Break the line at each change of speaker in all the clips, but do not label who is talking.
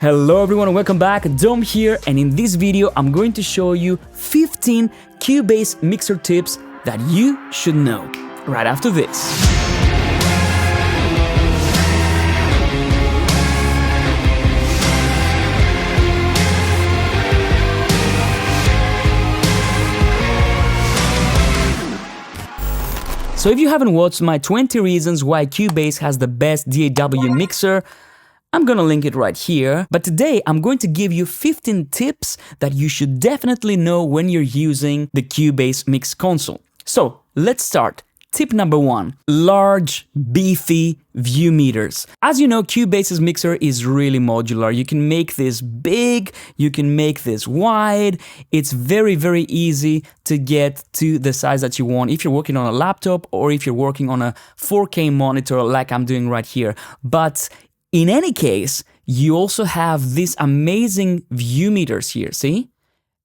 Hello everyone, welcome back. Dom here, and in this video I'm going to show you 15 Cubase mixer tips that you should know right after this. So if you haven't watched my 20 reasons why Cubase has the best DAW mixer, I'm gonna link it right here, but today I'm going to give you 15 tips that you should definitely know when you're using the Cubase Mix Console. So let's start. Tip number 1, large, beefy view meters. As you know, Cubase's mixer is really modular. You can make this big, you can make this wide. It's very, very easy to get to the size that you want if you're working on a laptop or if you're working on a 4K monitor like I'm doing right here. But in any case, you also have these amazing view meters here, see?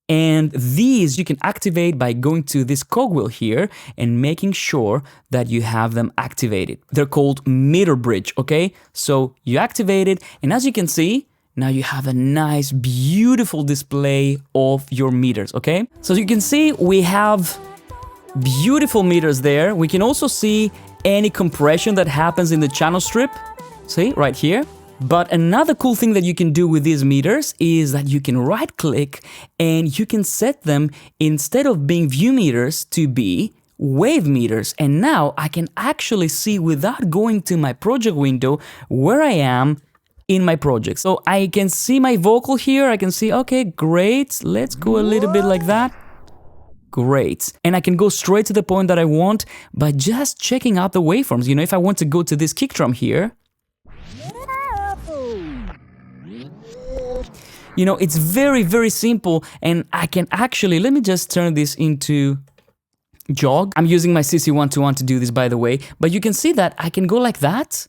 And these you can activate by going to this cogwheel here and making sure that you have them activated. They're called meter bridge, okay? So you activate it, and as you can see, now you have a nice, beautiful display of your meters, okay? So you can see we have beautiful meters there. We can also see any compression that happens in the channel strip. See, right here. But another cool thing that you can do with these meters is that you can right click and you can set them, instead of being view meters, to be wave meters. And now I can actually see, without going to my project window, where I am in my project. So I can see my vocal here. I can see, okay, great. Let's go a little bit like that. Great. And I can go straight to the point that I want by just checking out the waveforms. You know, if I want to go to this kick drum here, you know, it's very, very simple, and I can actually, let me just turn this into jog. I'm using my CC121 to do this, by the way, but you can see that I can go like that,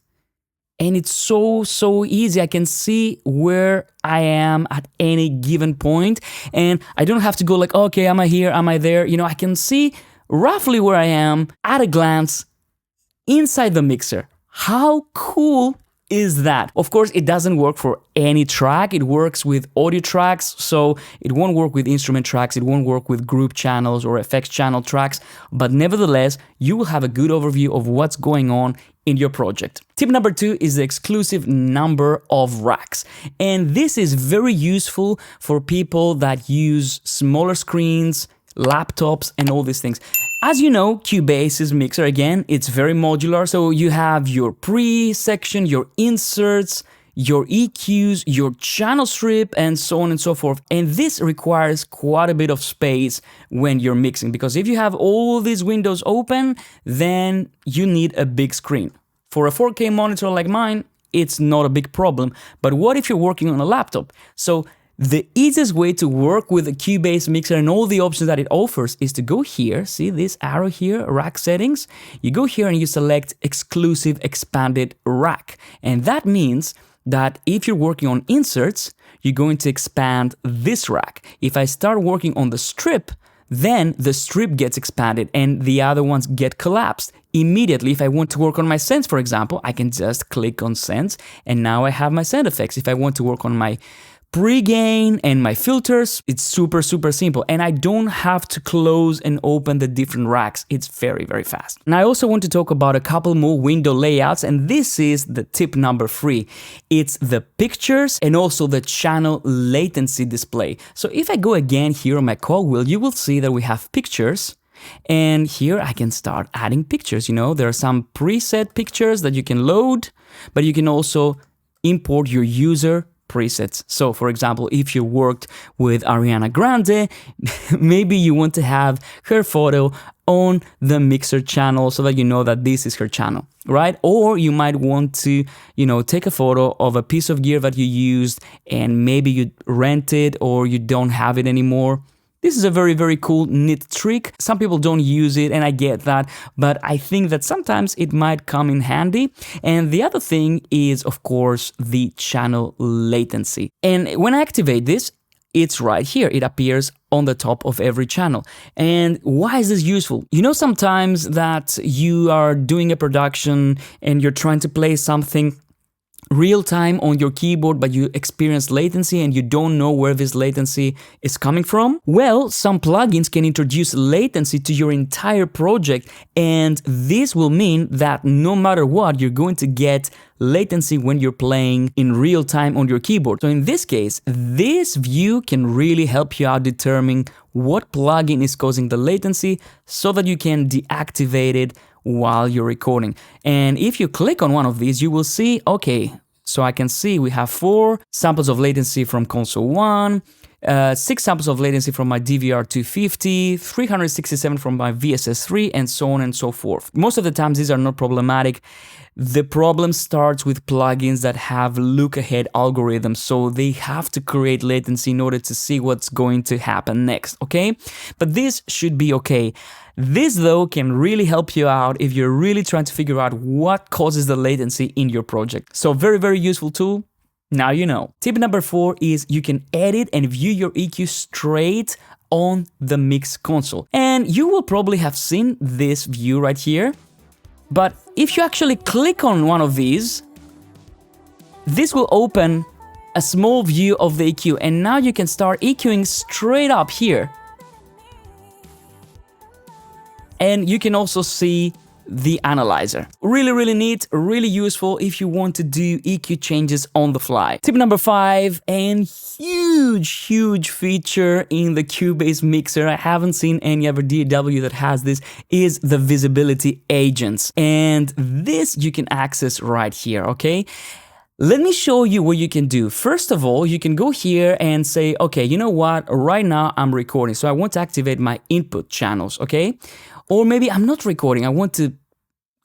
and it's so easy. I can see where I am at any given point, and I don't have to go like, okay, am I here, am I there? You know, I can see roughly where I am at a glance inside the mixer. How cool is that? Of course, it doesn't work for any track. It works with audio tracks, so it won't work with instrument tracks, it won't work with group channels or effects channel tracks, but nevertheless, you will have a good overview of what's going on in your project. Tip number 2 is the exclusive number of racks. And this is very useful for people that use smaller screens, laptops, and all these things. As you know, Cubase's mixer, again, it's very modular, so you have your pre section, your inserts, your EQs, your channel strip, and so on and so forth. And this requires quite a bit of space when you're mixing, because if you have all these windows open, then you need a big screen. For a 4K monitor like mine, it's not a big problem, but what if you're working on a laptop? So the easiest way to work with a Cubase mixer and all the options that it offers is to go here, see this arrow here, rack settings. You go here and you select exclusive expanded rack. And that means that if you're working on inserts, you're going to expand this rack. If I start working on the strip, then the strip gets expanded and the other ones get collapsed immediately. If I want to work on my sends, for example, I can just click on sends and now I have my send effects. If I want to work on my pre-gain and my filters, it's super simple, and I don't have to close and open the different racks. It's very fast. Now I also want to talk about a couple more window layouts, and this is the tip number 3. It's the pictures and also the channel latency display. So if I go again here on my cogwheel, you will see that we have pictures, and here I can start adding pictures. You know, there are some preset pictures that you can load, but you can also import your user presets. So for example, if you worked with Ariana Grande, maybe you want to have her photo on the mixer channel so that you know that this is her channel, right? Or you might want to, you know, take a photo of a piece of gear that you used and maybe you rent it or you don't have it anymore. This is a very cool, neat trick. Some people don't use it, and I get that, but I think that sometimes it might come in handy. And the other thing is, of course, the channel latency. And when I activate this, it's right here. It appears on the top of every channel. And why is this useful? You know, sometimes that you are doing a production and you're trying to play something real time on your keyboard, but you experience latency and you don't know where this latency is coming from? Well, some plugins can introduce latency to your entire project, and this will mean that no matter what, you're going to get latency when you're playing in real time on your keyboard. So in this case, this view can really help you out determining what plugin is causing the latency so that you can deactivate it while you're recording. And if you click on one of these, you will see, okay, so I can see we have 4 samples of latency from console 1, 6 samples of latency from my DVR250, 367 from my VSS3, and so on and so forth. Most of the times these are not problematic. The problem starts with plugins that have look-ahead algorithms, so they have to create latency in order to see what's going to happen next, okay? But this should be okay. This, though, can really help you out if you're really trying to figure out what causes the latency in your project. So very, very useful tool. Now you know. Tip number 4 is you can edit and view your EQ straight on the Mix Console. And you will probably have seen this view right here. But if you actually click on one of these, this will open a small view of the EQ. And now you can start EQing straight up here. And you can also see the analyzer. Really, really neat, really useful if you want to do EQ changes on the fly. Tip number 5, and huge feature in the Cubase mixer, I haven't seen any other DAW that has this, is the visibility agents. And this you can access right here, okay? Let me show you what you can do. First of all, you can go here and say, okay, you know what? Right now I'm recording, so I want to activate my input channels, okay? Or maybe I'm not recording, I want to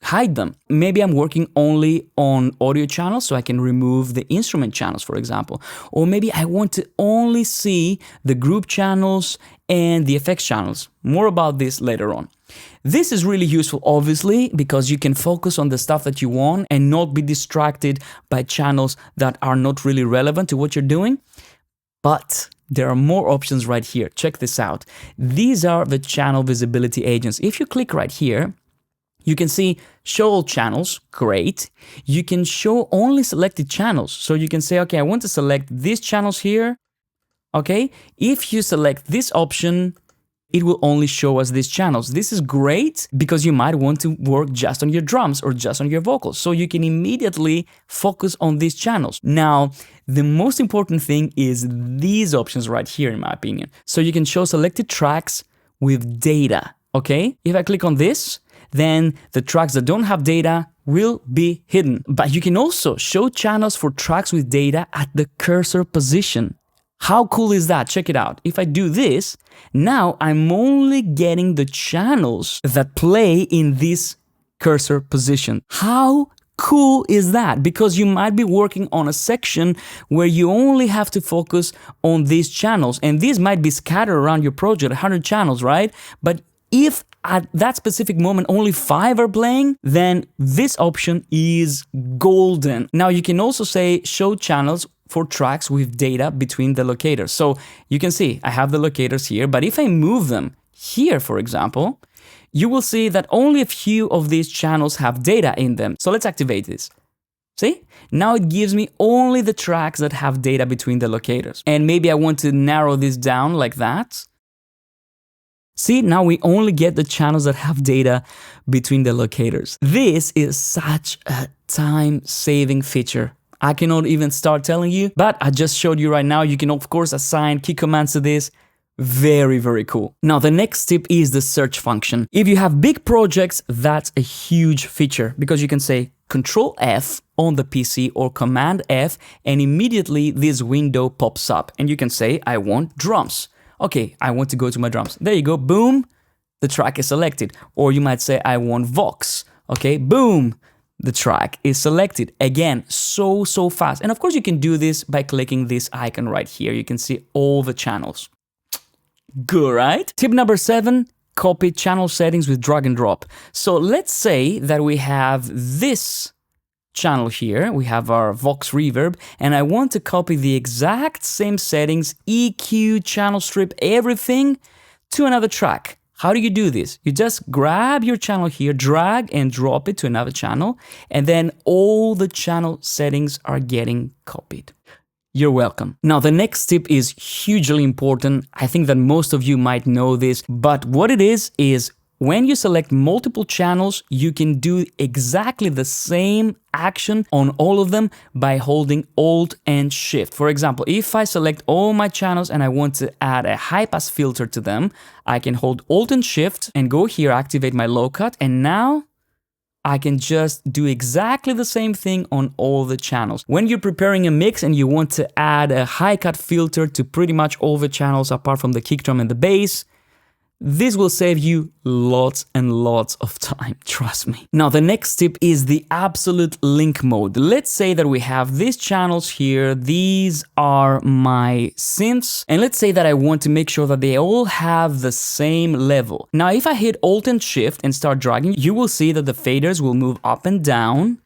hide them. Maybe I'm working only on audio channels, so I can remove the instrument channels, for example. Or maybe I want to only see the group channels and the effects channels. More about this later on. This is really useful, obviously, because you can focus on the stuff that you want and not be distracted by channels that are not really relevant to what you're doing. But there are more options right here. Check this out. These are the channel visibility agents. If you click right here, you can see show all channels, great. You can show only selected channels. So you can say, okay, I want to select these channels here, okay? If you select this option, it will only show us these channels. This is great because you might want to work just on your drums or just on your vocals. So you can immediately focus on these channels. Now, the most important thing is these options right here, in my opinion. So you can show selected tracks with data, okay? If I click on this, then the tracks that don't have data will be hidden. But you can also show channels for tracks with data at the cursor position. How cool is that? Check it out. If I do this, now I'm only getting the channels that play in this cursor position. How cool is that? Because you might be working on a section where you only have to focus on these channels, and these might be scattered around your project, 100 channels, right? But if at that specific moment only 5 are playing, then this option is golden. Now you can also say show channels for tracks with data between the locators. So you can see I have the locators here, but if I move them here, for example, you will see that only a few of these channels have data in them. So let's activate this. See? Now it gives me only the tracks that have data between the locators. And maybe I want to narrow this down like that. See, now we only get the channels that have data between the locators. This is such a time-saving feature. I cannot even start telling you, but I just showed you right now. You can, of course, assign key commands to this. Very, very cool. Now, the next tip is the search function. If you have big projects, that's a huge feature because you can say Control F on the PC or Command F, and immediately this window pops up. And you can say, I want drums. Okay, I want to go to my drums. There you go, boom, the track is selected. Or you might say, I want Vox. Okay, boom, the track is selected. Again, so fast. And of course, you can do this by clicking this icon right here. You can see all the channels. Good, right? Tip number 7, copy channel settings with drag and drop. So let's say that we have this channel here, we have our Vox reverb, and I want to copy the exact same settings, EQ, channel strip, everything to another track. How do you do this? You just grab your channel here, drag and drop it to another channel, and then all the channel settings are getting copied. You're welcome. Now, the next tip is hugely important. I think that most of you might know this, but what it is when you select multiple channels, you can do exactly the same action on all of them by holding Alt and Shift. For example, if I select all my channels and I want to add a high pass filter to them, I can hold Alt and Shift and go here, activate my low cut, and now I can just do exactly the same thing on all the channels. When you're preparing a mix and you want to add a high cut filter to pretty much all the channels apart from the kick drum and the bass, this will save you lots and lots of time, trust me. Now, the next tip is the absolute link mode. Let's say that we have these channels here. These are my synths. And let's say that I want to make sure that they all have the same level. Now, if I hit Alt and Shift and start dragging, you will see that the faders will move up and down,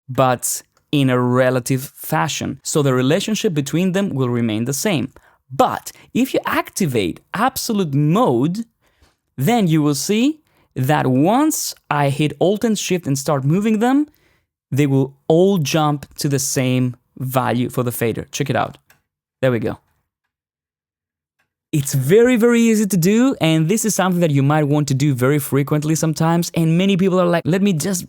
but in a relative fashion. So the relationship between them will remain the same. But if you activate absolute mode, then you will see that once I hit Alt and Shift and start moving them, they will all jump to the same value for the fader. Check it out. There we go. It's very, very easy to do, and this is something that you might want to do very frequently sometimes, and many people are like, let me just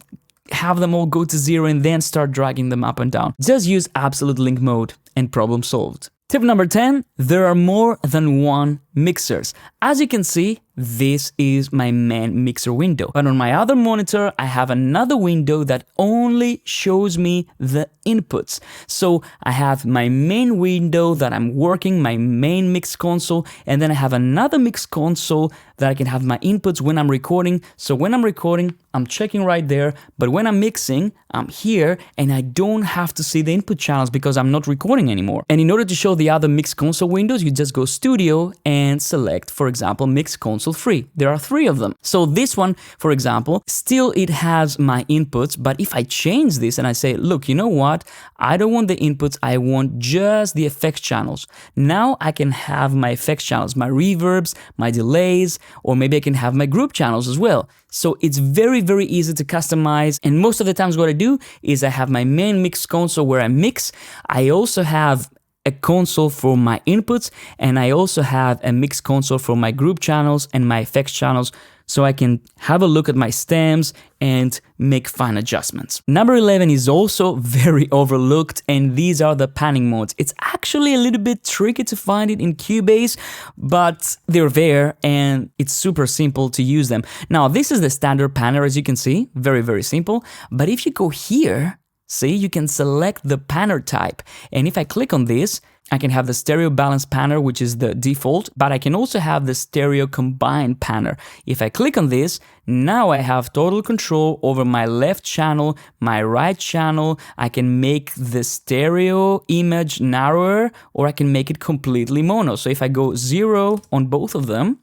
have them all go to 0 and then start dragging them up and down. Just use absolute link mode and problem solved. Tip number 10, there are more than one mixers. As you can see, this is my main mixer window. But on my other monitor, I have another window that only shows me the inputs. So I have my main window that I'm working, my main mix console, and then I have another mix console that I can have my inputs when I'm recording. So when I'm recording, I'm checking right there, but when I'm mixing, I'm here and I don't have to see the input channels because I'm not recording anymore. And in order to show the other mix console windows, you just go Studio and select, for example, Mix Console 3. There are 3 of them. So this one, for example, still it has my inputs, but if I change this and I say, look, you know what? I don't want the inputs, I want just the effects channels. Now I can have my effects channels, my reverbs, my delays, or maybe I can have my group channels as well. So it's very, very easy to customize, and most of the times what I do is I have my main mix console where I mix. I also have a console for my inputs, and I also have a mix console for my group channels and my effects channels, so I can have a look at my stems and make fine adjustments. Number 11 is also very overlooked, and these are the panning modes. It's actually a little bit tricky to find it in Cubase, but they're there and it's super simple to use them. Now, this is the standard panner, as you can see, very, very simple. But if you go here, see, you can select the panner type. And if I click on this, I can have the stereo balance panner, which is the default, but I can also have the stereo combined panner. If I click on this, now I have total control over my left channel, my right channel. I can make the stereo image narrower, or I can make it completely mono. So if I go 0 on both of them,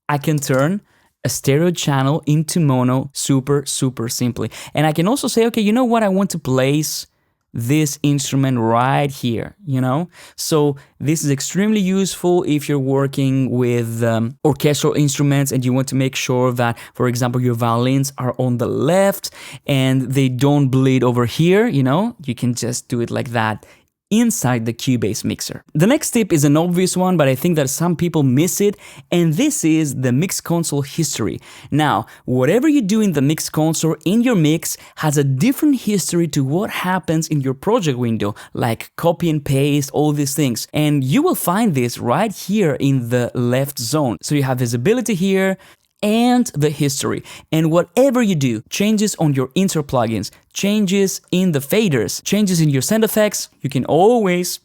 I can turn a stereo channel into mono super, super simply. And I can also say, okay, you know what? I want to place this instrument right here, you know? So this is extremely useful if you're working with orchestral instruments and you want to make sure that, for example, your violins are on the left and they don't bleed over here, you know? You can just do it like that inside the Cubase mixer. The next tip is an obvious one, but I think that some people miss it, and this is the mix console history. Now, whatever you do in the mix console in your mix has a different history to what happens in your project window, like copy and paste, all these things. And you will find this right here in the left zone. So you have visibility here, and the history. And whatever you do, changes on your intro plugins, changes in the faders, changes in your sound effects, you can always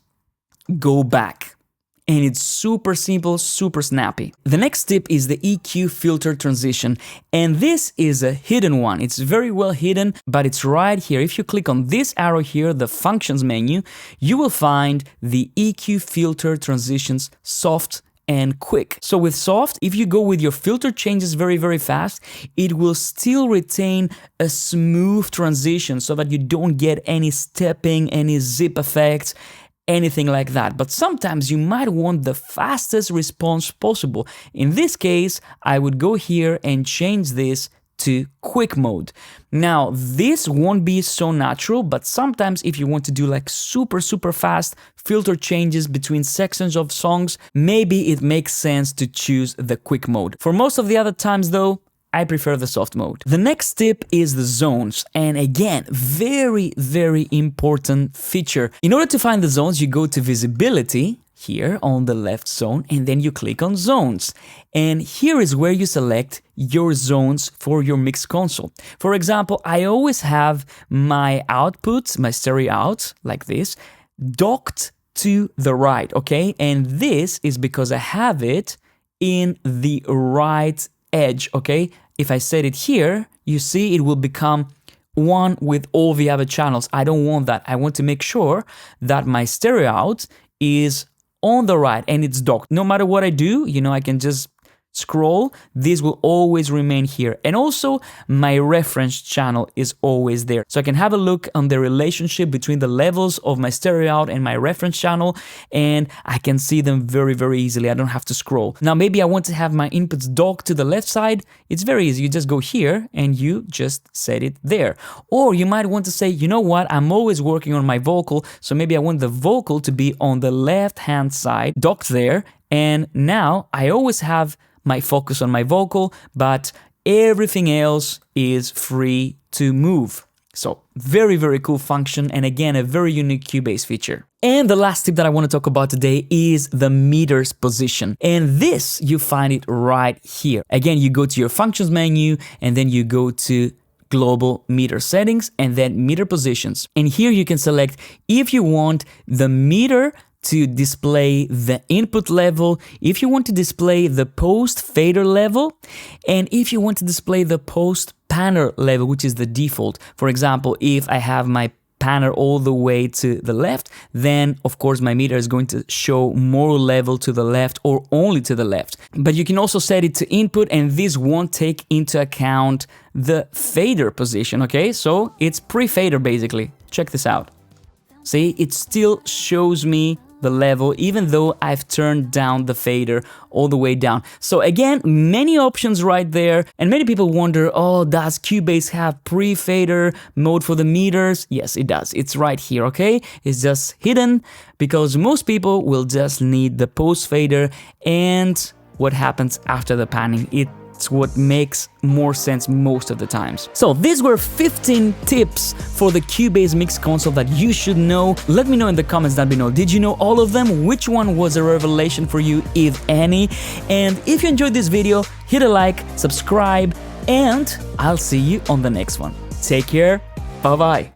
go back. And it's super simple, super snappy. The next tip is the EQ filter transition. And this is a hidden one. It's very well hidden, but it's right here. If you click on this arrow here, the functions menu, you will find the EQ filter transitions soft and quick. So with soft, if you go with your filter changes very, very fast, it will still retain a smooth transition so that you don't get any stepping, any zip effects. anything like that. But sometimes you might want the fastest response possible. In this case, I would go here and change this to quick mode. Now, this won't be so natural, but sometimes if you want to do like super fast filter changes between sections of songs, maybe it makes sense to choose the quick mode. For most of the other times though, I prefer the soft mode. The next tip is the zones, and again, very important feature. In order to find the zones, you go to visibility here on the left zone, and then you click on zones. And here is where you select your zones for your mix console. For example, I always have my outputs, my stereo out, like this, docked to the right, okay? And this is because I have it in the right edge, okay? If I set it here, you see it will become one with all the other channels. I don't want that. I want to make sure that my stereo out is on the right and it's docked. No matter what I do, you know, I can just scroll, this will always remain here. And also my reference channel is always there. So I can have a look on the relationship between the levels of my stereo out and my reference channel, and I can see them very easily. I don't have to scroll. Now maybe I want to have my inputs docked to the left side. It's very easy. You just go here and you just set it there. Or you might want to say, you know what, I'm always working on my vocal, so maybe I want the vocal to be on the left hand side, docked there, and now I always have my focus on my vocal, but everything else is free to move. So very cool function, and again, a very unique Cubase feature. And the last tip that I want to talk about today is the meters position. And this, you find it right here. Again, you go to your functions menu, and then you go to global meter settings, and then meter positions. And here you can select if you want the meter to display the input level, if you want to display the post fader level, and if you want to display the post panner level, which is the default. For example, if I have my panner all the way to the left, then of course my meter is going to show more level to the left or only to the left. But you can also set it to input, and this won't take into account the fader position, okay? So it's pre-fader basically. Check this out. See, it still shows me the level, even though I've turned down the fader all the way down. So again, many options right there, and many people wonder, oh, does Cubase have pre-fader mode for the meters? Yes, it does. It's right here, okay? It's just hidden because most people will just need the post fader and what happens after the panning. It's what makes more sense most of the times. So these were 15 tips for the Cubase Mix Console that you should know. Let me know in the comments down below. Did you know all of them? Which one was a revelation for you, if any? And if you enjoyed this video, hit a like, subscribe, and I'll see you on the next one. Take care. Bye-bye.